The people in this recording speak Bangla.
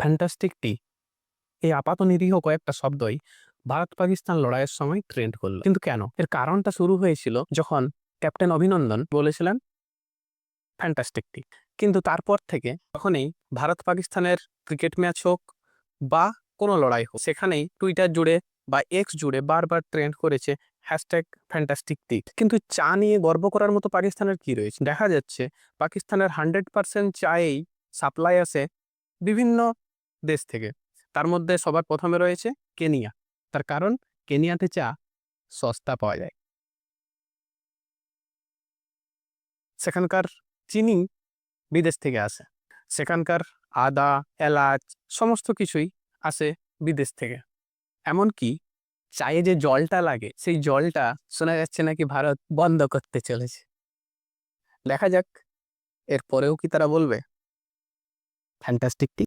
ফ্যান্টাস্টিক টি এই আপাত নিরীহ কয়েকটা শব্দই ভারত পাকিস্তান লড়াইয়ের সময় ট্রেন্ড করলো। কিন্তু কেন? এর কারণটা শুরু হয়েছিল যখন ক্যাপ্টেন অভিনন্দন বলেছিলেন ফ্যান্টাস্টিক টি। কিন্তু তারপর থেকে যখনই ভারত পাকিস্তানের ক্রিকেট ম্যাচ হোক বা কোনো লড়াই হোক, সেখানেই টুইটার জুড়ে বা এক্স জুড়ে বারবার ট্রেন্ড করেছে হ্যাশট্যাগ ফ্যান্টাস্টিক টি। কিন্তু চা নিয়ে গর্ব করার মতো পাকিস্তানের কি রয়েছে? দেখা যাচ্ছে পাকিস্তানের 100% চায়েই সাপ্লাই আসে বিভিন্ন দেশ থেকে। তার মধ্যে সবার প্রথমে রয়েছে কেনিয়া। তার কারণ কেনিয়াতে চা সস্তা পাওয়া যায়। সেখানকার চিনি বিদেশ থেকে আসে। সেখানকার আদা, এলাচ সমস্ত কিছুই আসে বিদেশ থেকে। এমনকি চায়ে যে জলটা লাগে, সেই জলটা শোনা যাচ্ছে নাকি ভারত বন্ধ করতে চলেছে। দেখা যাক এরপরেও কি তারা বলবে ফ্যান্টাস্টিক টি।